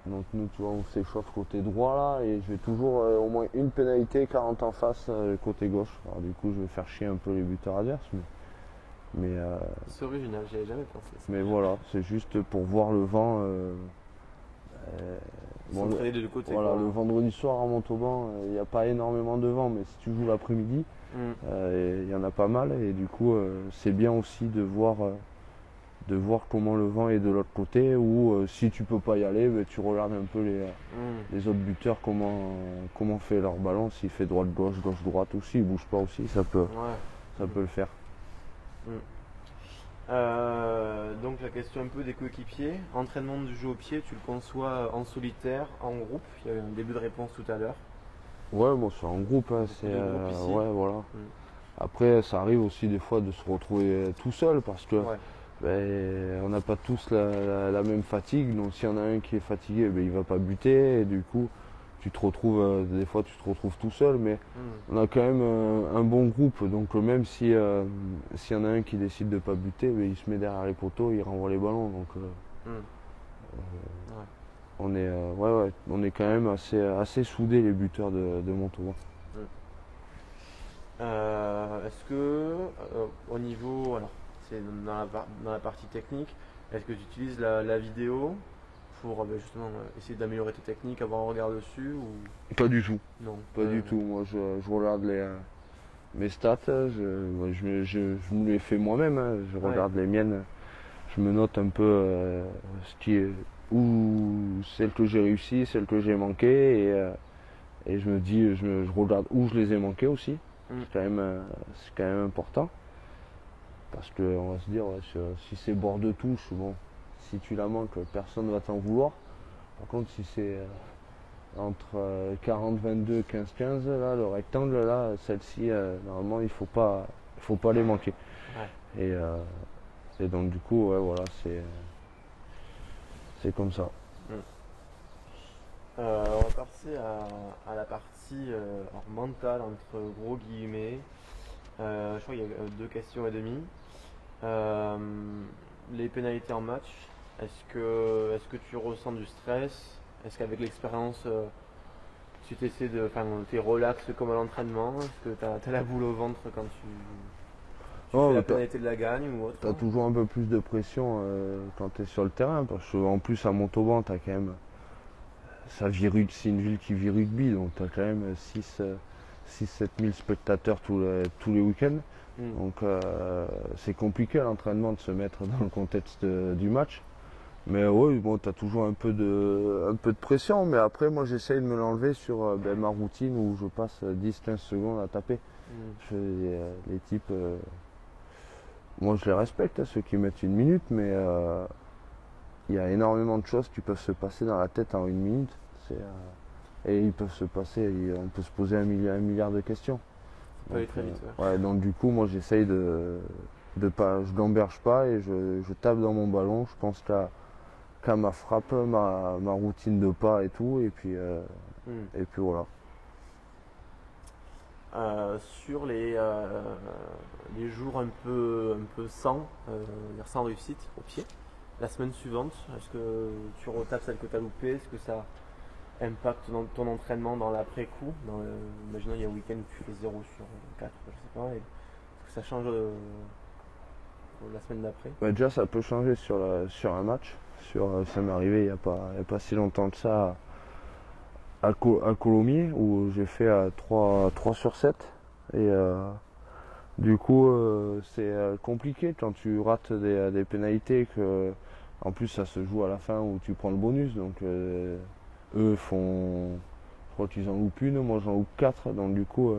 Donc nous tu vois on s'échauffe côté droit là et je vais toujours au moins une pénalité 40 en face côté gauche. Alors du coup je vais faire chier un peu les buteurs adverses. C'est original, j'y avais jamais pensé. Mais voilà, c'est juste pour voir le vent. S'entraîner des deux côtés. Voilà, quoi. le vendredi soir à Montauban, il n'y a pas énormément de vent, mais si tu joues l'après-midi, il y en a pas mal et du coup c'est bien aussi de voir comment le vent est de l'autre côté ou si tu peux pas y aller, tu regardes un peu les autres buteurs comment fait leur ballon, s'il fait droite-gauche, gauche-droite ou s'il bouge pas aussi, ça peut le faire. Donc la question un peu des coéquipiers, entraînement du jeu au pied, tu le conçois en solitaire, en groupe? Il y avait un début de réponse tout à l'heure. Ouais, bon, c'est en groupe, hein, ouais, voilà. Après, ça arrive aussi des fois de se retrouver tout seul parce que on n'a pas tous la même fatigue. Donc s'il y en a un qui est fatigué, il va pas buter et du coup tu te retrouves des fois tu te retrouves tout seul. Mais on a quand même un bon groupe. Donc même s'il y en a un qui décide de pas buter, il se met derrière les poteaux, il renvoie les ballons. Donc on est quand même assez soudés les buteurs de Montauban. Est-ce que au niveau, alors c'est dans la partie technique, est-ce que tu utilises la vidéo pour justement essayer d'améliorer tes techniques, avoir un regard dessus ou... Pas du tout. Non. Pas du tout. Moi je regarde mes stats, je me les fais moi-même, hein. Je regarde les miennes, je me note un peu celles que j'ai réussi, celles que j'ai manquées et je me dis, je regarde où je les ai manquées aussi. C'est quand même important. Parce qu'on va se dire, si c'est bord de touche, bon, si tu la manques, personne ne va t'en vouloir. Par contre, si c'est entre 40-22, 15-15, là, le rectangle, là, celle-ci, normalement, il faut pas les manquer. Et donc, du coup, voilà, c'est comme ça. On va passer à la partie mentale, entre gros guillemets. Je crois qu'il y a 2 questions et demie. Les pénalités en match, est-ce que tu ressens du stress? Est-ce qu'avec l'expérience, tu t'es relax comme à l'entraînement? Est-ce que tu as la boule au ventre quand tu fais la pénalité de la gagne ou autre? Tu as toujours un peu plus de pression quand tu es sur le terrain, parce qu'en plus à Montauban, tu as quand même. C'est une ville qui vit rugby, donc tu as quand même 6-7 000 spectateurs tous les week-ends. Donc c'est compliqué à l'entraînement de se mettre dans le contexte du match. Mais oui, bon, tu as toujours un peu de pression, mais après moi j'essaye de me l'enlever sur ma routine où je passe 10-15 secondes à taper. Les types, moi je les respecte, ceux qui mettent une minute, mais il y a énormément de choses qui peuvent se passer dans la tête en une minute. Et on peut se poser un milliard de questions. Ça peut aller très vite. Donc du coup, moi j'essaye je gamberge pas et je tape dans mon ballon. Je pense qu'à ma frappe, ma routine de pas et tout. Et puis voilà. Sur les jours un peu sans réussite au pied, la semaine suivante, est-ce que tu retapes celle que tu as loupée? Est-ce que ça impacte dans ton entraînement dans l'après-coup? Imaginons il y a un week-end où tu fais 0 sur 4, je sais pas. Est-ce que ça change la semaine d'après? Déjà ça peut changer sur un match. Ça m'est arrivé il n'y a pas si longtemps que ça à Colomiers où j'ai fait 3 sur 7. Et du coup c'est compliqué quand tu rates des pénalités que en plus ça se joue à la fin où tu prends le bonus. Donc eux font, je crois qu'ils en loupent une, moi j'en loupe 4, donc du coup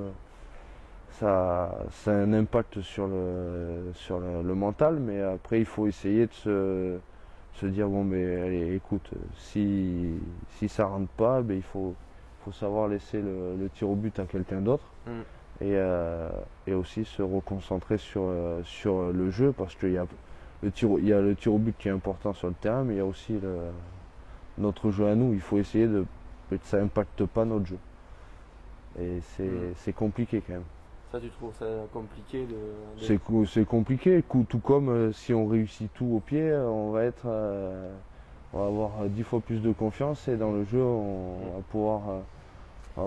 ça a un impact sur le mental, mais après il faut essayer de se dire bon mais allez, écoute, si ça rentre pas, il faut savoir laisser le tir au but à quelqu'un d'autre et aussi se reconcentrer sur le jeu, parce qu'il y a le tir au but qui est important sur le terrain, mais il y a aussi notre jeu à nous. Il faut essayer que ça impacte pas notre jeu. Et c'est compliqué quand même. Ça, tu trouves ça compliqué C'est compliqué, tout comme si on réussit tout au pied, on va avoir 10 fois plus de confiance et dans le jeu, on va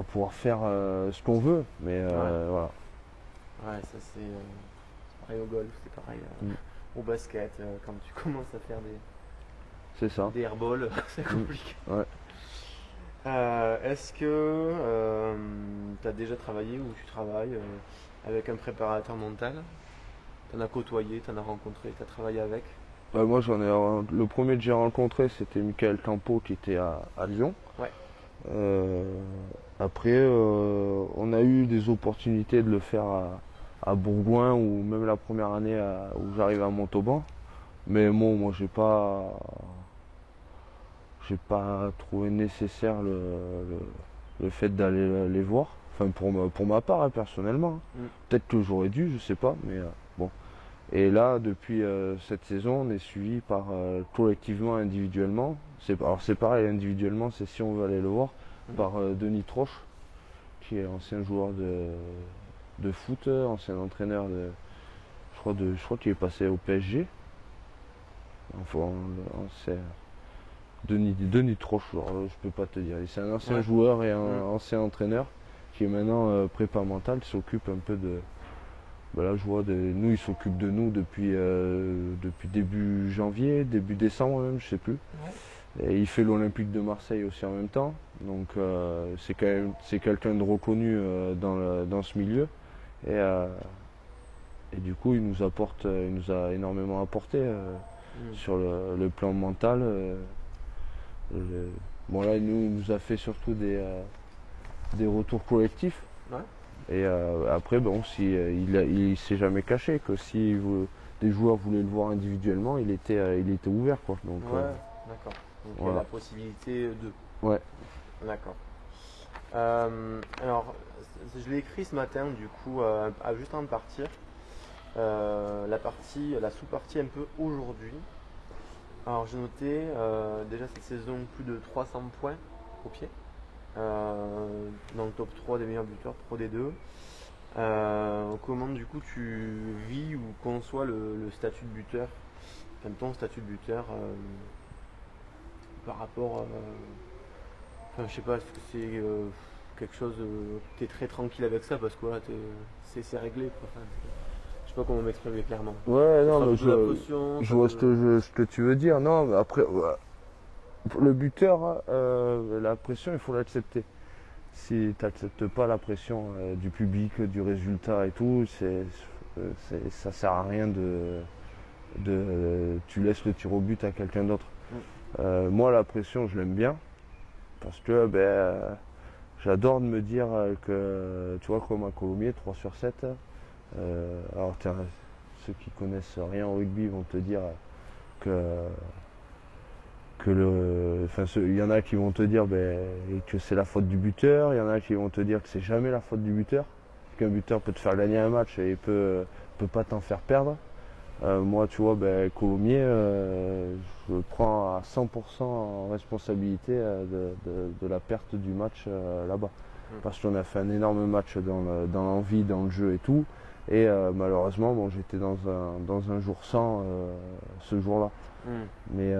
pouvoir faire ce qu'on veut. Mais voilà. Ouais, ça c'est pareil au golf, c'est pareil au basket. Quand tu commences à faire des airballs, c'est compliqué. Ouais. Est-ce que tu as déjà travaillé ou tu travailles avec un préparateur mental? Tu en as côtoyé, tu en as rencontré, tu as travaillé avec? Moi, le premier que j'ai rencontré, c'était Michael Campo qui était à Lyon. Ouais. Après, on a eu des opportunités de le faire à Bourgoin ou même la première année où j'arrivais à Montauban. Mais bon, moi, j'ai pas trouvé nécessaire le fait d'aller les voir. Enfin, pour ma part, hein, personnellement. Peut-être que j'aurais dû, je sais pas, mais bon. Et là, depuis cette saison, on est suivi par collectivement, individuellement. Alors c'est pareil, individuellement, c'est si on veut aller le voir, par Denis Troche, qui est ancien joueur de foot, ancien entraîneur je crois qu'il est passé au PSG. Enfin, c'est Denis Troche, je peux pas te dire. C'est un ancien joueur et un ancien entraîneur qui est maintenant prépa mental, qui s'occupe un peu de. Là, je vois nous, il s'occupe de nous depuis début janvier, début décembre même, je sais plus. Ouais. Et il fait l'Olympique de Marseille aussi en même temps. Donc c'est quelqu'un de reconnu dans ce milieu. Et du coup, il nous a énormément apporté sur le plan mental. Bon là, il nous a fait surtout des retours collectifs. Ouais. Et après, bon, il s'est jamais caché que si des joueurs voulaient le voir individuellement, il était ouvert, quoi. Donc, d'accord. Donc il y a la possibilité de. Ouais. D'accord. Alors, je l'ai écrit ce matin, du coup, juste avant de partir. La sous-partie un peu aujourd'hui. Alors j'ai noté déjà cette saison plus de 300 points au pied. Dans le top 3 des meilleurs buteurs Pro D2. Comment du coup tu vis ou conçois le statut de buteur, enfin, ton statut de buteur par rapport enfin je sais pas, est-ce que c'est quelque chose tu es très tranquille avec ça parce que voilà, c'est réglé quoi. Enfin, je sais pas comment m'exprimer clairement. Ouais, non, mais je vois ce que tu veux dire. Non, mais après le buteur, la pression, il faut l'accepter. Si tu n'acceptes pas la pression du public, du résultat et tout, ça sert à rien tu laisses le tir au but à quelqu'un d'autre. Moi, la pression, je l'aime bien parce que j'adore de me dire que, tu vois, comme un Colomiers, 3 sur 7. Alors, ceux qui connaissent rien au rugby vont te dire il y en a qui vont te dire que c'est la faute du buteur, il y en a qui vont te dire que c'est jamais la faute du buteur, qu'un buteur peut te faire gagner un match et il peut pas t'en faire perdre. Moi, tu vois, Colomiers, je prends à 100% en responsabilité de la perte du match là-bas. Parce qu'on a fait un énorme match dans l'envie, dans le jeu et tout. Et malheureusement, bon, j'étais dans un jour sans ce jour-là. Mais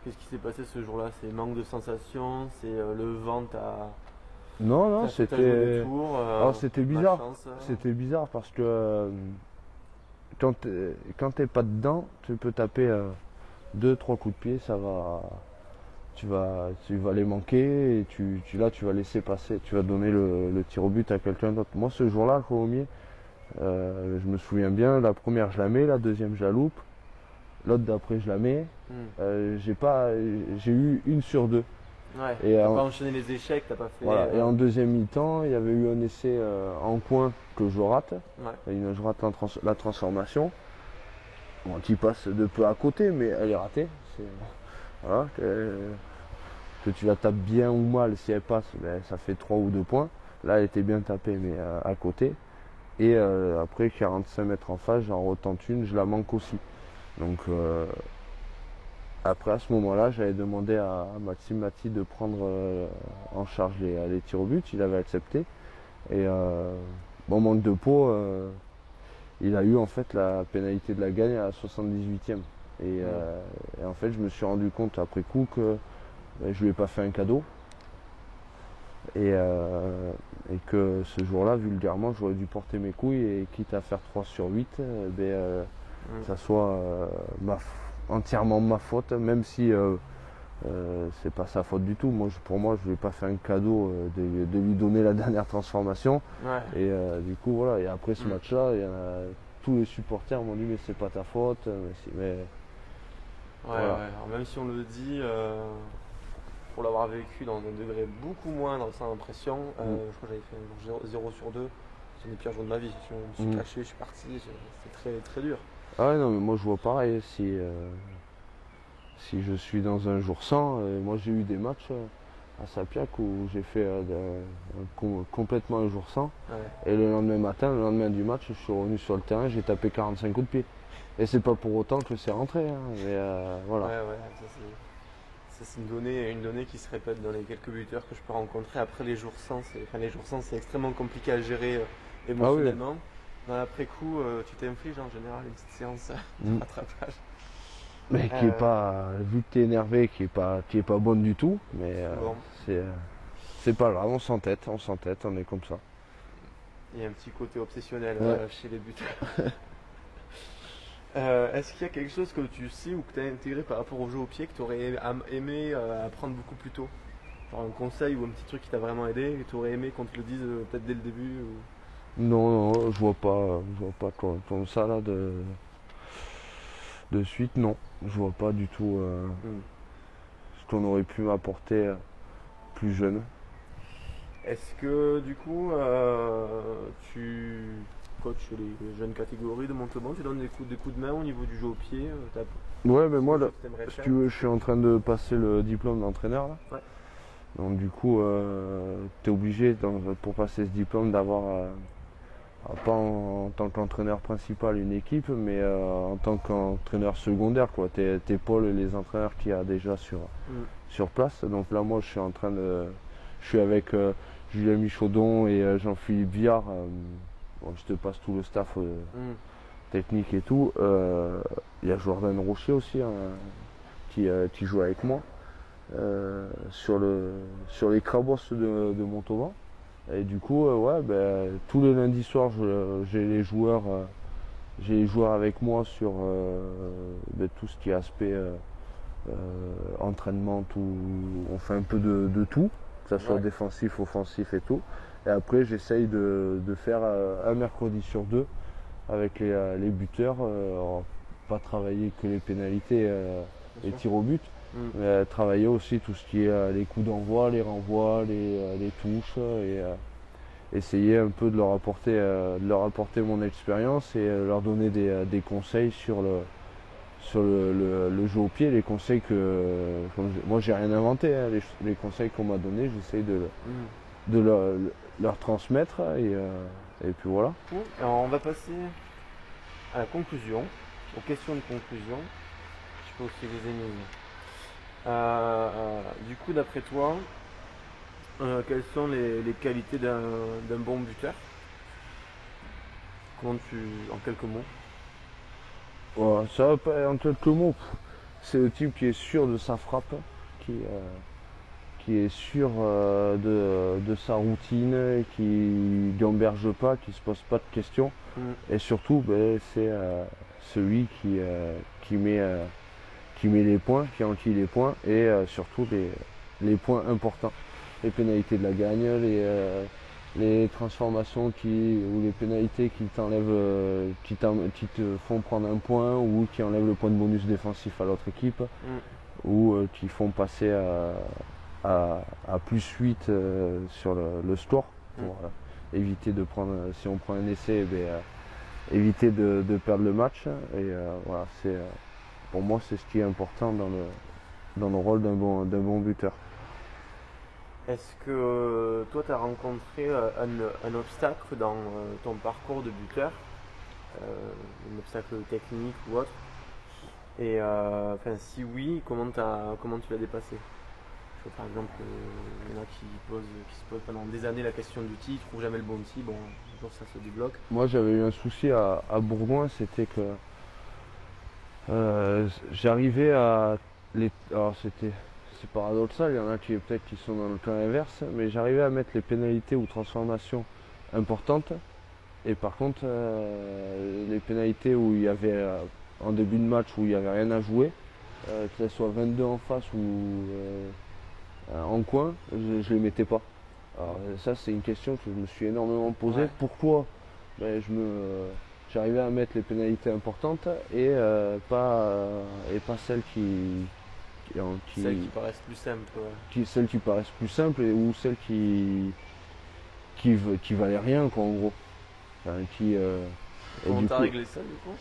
qu'est-ce qui s'est passé ce jour-là? C'est manque de sensation, c'est le vent Non, c'était. Alors c'était bizarre. Chance, C'était bizarre parce que quand t'es pas dedans, tu peux taper 2-3 coups de pied, ça va. Tu vas les manquer et là tu vas laisser passer, tu vas donner le tir au but à quelqu'un d'autre. Moi ce jour-là, Colomiers, je me souviens bien, la première je la mets, la deuxième je la loupe. L'autre d'après je la mets. J'ai eu 1 sur 2. Ouais, t'as pas enchaîné les échecs, t'as pas fait. Voilà. Et en deuxième mi-temps, il y avait eu un essai en coin que je rate. Je rate la transformation. Bon, qui passe de peu à côté, mais elle est ratée. Voilà, que tu la tapes bien ou mal, si elle passe, ça fait 3 ou 2 points. Là, elle était bien tapée, mais à côté. Et après, 45 mètres en face, j'en retente une, je la manque aussi. Donc après à ce moment-là, j'avais demandé à Maxime Maty de prendre en charge les tirs au but, il avait accepté. Et bon manque de peau, il a eu en fait la pénalité de la gagne à la 78e. Et en fait, je me suis rendu compte après coup que je lui ai pas fait un cadeau. Et que ce jour-là, vulgairement, j'aurais dû porter mes couilles et quitte à faire 3 sur 8, ça soit entièrement ma faute, même si c'est pas sa faute du tout. Pour moi, je lui ai pas fait un cadeau de lui donner la dernière transformation. Ouais. Et du coup, voilà. Et après ce match-là, tous les supporters m'ont dit mais c'est pas ta faute. Ouais, voilà. ouais. Alors, même si on le dit, pour l'avoir vécu dans un degré beaucoup moindre, sans impression, je crois que j'avais fait un 0 sur 2. C'est un des pires jours de ma vie. Je me suis caché, je suis parti. C'était très, très dur. Ah ouais, non, mais moi je vois pareil. Si je suis dans un jour sans, moi j'ai eu des matchs à Sapiac où j'ai fait complètement un jour sans. Ouais. Et le lendemain matin, le lendemain du match, je suis revenu sur le terrain, j'ai tapé 45 coups de pied. Et c'est pas pour autant que c'est rentré. Hein, mais voilà. Ouais, ça c'est une donnée qui se répète dans les quelques buteurs que je peux rencontrer. Après les jours sans, c'est extrêmement compliqué à gérer émotionnellement. Ah oui. Dans l'après-coup, tu t'infliges en général une petite séance de rattrapage. Mais qui est pas, vu que tu es énervé, qui est pas bonne du tout, mais c'est pas grave, on s'entête, on est comme ça. Il y a un petit côté obsessionnel chez les buteurs. Est-ce qu'il y a quelque chose que tu sais ou que tu as intégré par rapport au jeu au pied que tu aurais aimé apprendre beaucoup plus tôt? Genre un conseil ou un petit truc qui t'a vraiment aidé et que tu aurais aimé qu'on te le dise peut-être dès le début Non, je vois pas comme ça là de suite, non. Je vois pas du tout ce qu'on aurait pu m'apporter plus jeune. Est-ce que du coup tu coaches les jeunes catégories de Montauban, tu donnes des coups de main au niveau du jeu au pied Ouais, mais moi, si tu veux, je suis en train de passer le diplôme d'entraîneur là. Ouais. Donc du coup, tu es obligé pour passer ce diplôme d'avoir pas en tant qu'entraîneur principal une équipe, mais en tant qu'entraîneur secondaire, quoi. T'épaules les entraîneurs qu'il y a déjà sur place. Donc là, moi, je suis avec Julien Michaudon et Jean-Philippe Viard. Je te passe tout le staff technique et tout. Il y a Jordan Rocher aussi qui joue avec moi sur les Crabos de Montauban. Et du coup, tous les lundis soirs, j'ai les joueurs avec moi sur tout ce qui est aspect entraînement, tout. On fait un peu de tout, que ce soit défensif, offensif et tout. Et après, j'essaye de faire un mercredi sur 2 avec les buteurs, pas travailler que les pénalités, les tirs au but. Mais travailler aussi tout ce qui est les coups d'envoi, les renvois, les touches et essayer un peu de leur apporter mon expérience et leur donner des conseils sur le jeu au pied, les conseils moi j'ai rien inventé, hein, les conseils qu'on m'a donnés, j'essaye de leur transmettre et puis voilà. Alors on va passer à la conclusion, aux questions de conclusion. Je peux aussi les éliminer. Du coup, d'après toi, quelles sont les qualités d'un bon buteur? En quelques mots? Ça va pas en quelques mots. C'est le type qui est sûr de sa frappe, qui est sûr de sa routine, qui gamberge pas, qui se pose pas de questions. Et surtout, c'est celui qui met les points, qui enquille les points et surtout les points importants. Les pénalités de la gagne, les transformations ou les pénalités qui t'enlèvent, qui te font prendre un point ou qui enlèvent le point de bonus défensif à l'autre équipe ou qui font passer à plus 8 sur le score pour éviter de prendre, si on prend un essai, éviter de perdre le match. Et voilà, pour moi, c'est ce qui est important dans le rôle d'un bon buteur. Est-ce que toi, tu as rencontré un obstacle dans ton parcours de buteur, un obstacle technique ou autre? Et si oui, comment tu l'as dépassé? que par exemple, il y en a qui se posent pendant des années la question du tee, ils ne trouvent jamais le bon tee, bon, un jour ça se débloque. Moi j'avais eu un souci à Bourgoin, c'était que j'arrivais à alors c'est paradoxal, il y en a qui peut-être qui sont dans le cas inverse, mais j'arrivais à mettre les pénalités ou transformations importantes. Et par contre, les pénalités où il y avait en début de match où il n'y avait rien à jouer, que ce soit 22 en face ou en coin, je ne les mettais pas. Alors ça c'est une question que je me suis énormément posée. Ouais. Pourquoi j'arrivais à mettre les pénalités importantes et pas celles Celles qui paraissent plus simples. Ouais. celles qui paraissent plus simples ou celles qui valaient rien quoi, en gros. Enfin, Comment t'as réglé ça du coup?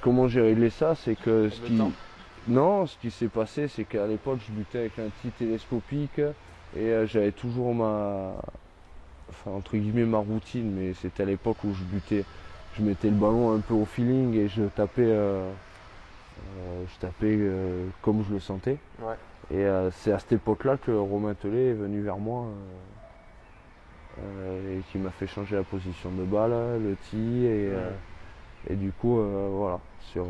Comment j'ai réglé ça, c'est que ce qui s'est passé, c'est qu'à l'époque je butais avec un petit télescopique et j'avais toujours entre guillemets ma routine, mais c'était à l'époque où je butais, je mettais le ballon un peu au feeling et je tapais comme je le sentais. Ouais. Et c'est à cette époque-là que Romain Tellet est venu vers moi et qui m'a fait changer la position de balle, le tee et du coup voilà, sur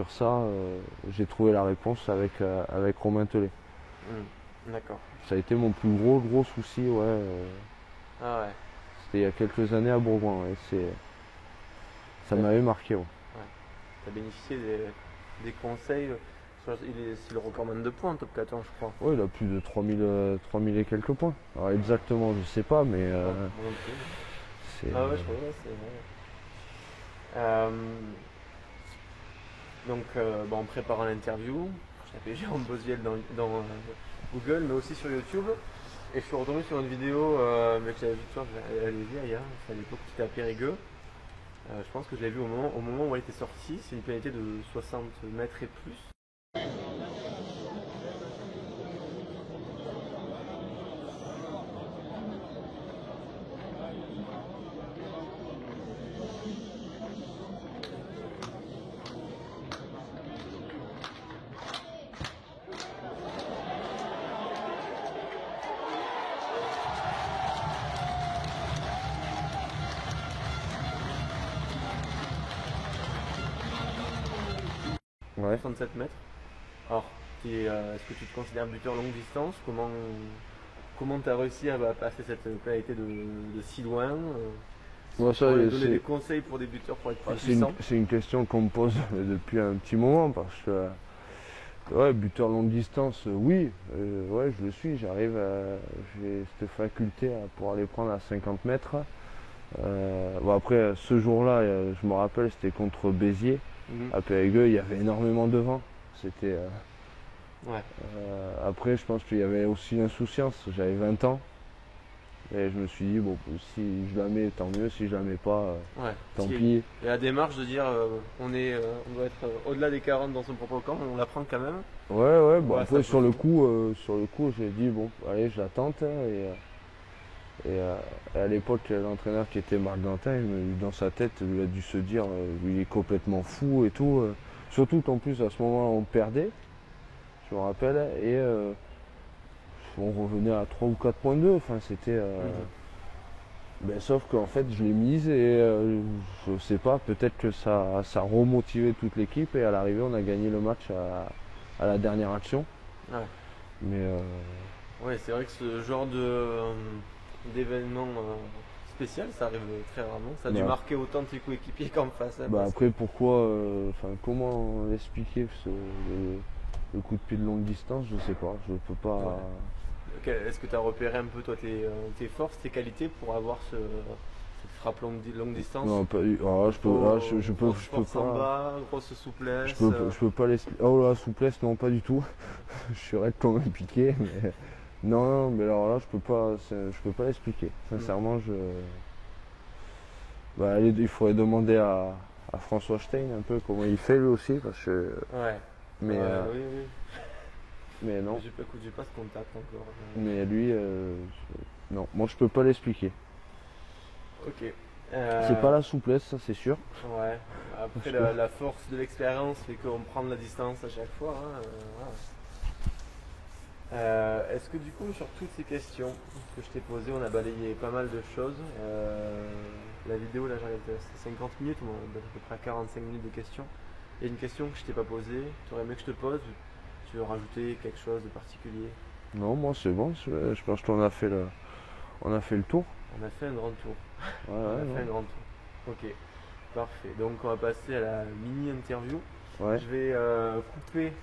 ça j'ai trouvé la réponse avec Romain Tellet. D'accord. Ça a été mon plus gros souci, ouais. Ah ouais. C'était il y a quelques années à Bourgoin, ouais. Ça m'avait marqué. Ouais. Tu as bénéficié des conseils. C'est le recordman de points, top 14, je crois. Oui, il a plus de 3000 et quelques points. Alors exactement, je sais pas, mais. C'est... Ah ouais, je crois que c'est vrai. Donc, en préparant l'interview, j'ai tapé Jérôme Bosviel dans Google, mais aussi sur YouTube. Et je suis retombé sur une vidéo mais que j'avais vue, tu vois, elle est vieille, hein, c'est à l'époque où tu étais à Périgueux. Je pense que je l'ai vu au moment où elle était sortie. C'est une pénalité de 60 mètres et plus. Ouais. 67 mètres. Alors, est-ce que tu te considères buteur longue distance? Comment tu as réussi à passer cette pénalité de si loin Moi, ça, donner des conseils pour des buteurs pour être plus puissants? C'est une question qu'on me pose depuis un petit moment parce que ouais, buteur longue distance, oui, ouais, je le suis. J'ai cette faculté à pouvoir les prendre à 50 mètres. Après, ce jour-là, je me rappelle, c'était contre Béziers. À Périgueux, il y avait énormément de vent. C'était. Ouais. Après, je pense qu'il y avait aussi l'insouciance. J'avais 20 ans. Et je me suis dit, bon, si je la mets, tant mieux. Si je la mets pas, tant pis. Il y a la démarche de dire, on doit être au-delà des 40 dans son propre camp, on la prend quand même. Ouais. Bon, après, sur le coup, j'ai dit, bon, allez, je la tente. Et à l'époque, l'entraîneur qui était Marc Dantin, dans sa tête, il a dû se dire, il est complètement fou et tout. Surtout qu'en plus, à ce moment-là, on perdait, je me rappelle, et on revenait à 3 ou 4,2. Enfin, c'était. Sauf qu'en fait, je l'ai mise et je sais pas, peut-être que ça a remotivé toute l'équipe et à l'arrivée, on a gagné le match à la dernière action. Ouais. Mais. Ouais, c'est vrai que ce genre d'événement spécial, ça arrive très rarement. Ça a dû marquer autant de tes coéquipiers qu'en face. Hein, après, pourquoi, comment l'expliquer le coup de pied de longue distance, je sais pas, je peux pas. Ouais. Est-ce que tu as repéré un peu toi tes forces, tes qualités pour avoir cette frappe longue distance? Non, pas du. Je peux pas. En bas, grosse souplesse. Je peux pas l'expliquer. Oh la souplesse, non, pas du tout. Je suis raide comme un piqué, mais. Non, mais alors là, je peux pas l'expliquer. Sincèrement, il faudrait demander à François Stein un peu comment il fait lui aussi, parce que. Ouais. Mais. Oui. Mais non. J'ai pas ce contact encore. Mais lui, non, moi je peux pas l'expliquer. Ok. C'est pas la souplesse, ça c'est sûr. Ouais. Après, la force de l'expérience fait qu'on prend de la distance à chaque fois. Hein, voilà. Est-ce que du coup, sur toutes ces questions que je t'ai posées, on a balayé pas mal de choses. La vidéo, là, j'arrive à 50 minutes, on a à peu près 45 minutes de questions. Il y a une question que je t'ai pas posée, tu aurais aimé que je te pose, ou tu veux rajouter quelque chose de particulier? Non, moi c'est bon, je pense qu'on a fait on a fait le tour. On a fait un grand tour. Ouais, On ouais, a fait un non. grand tour. Ok, parfait. Donc on va passer à la mini-interview. Ouais. Je vais couper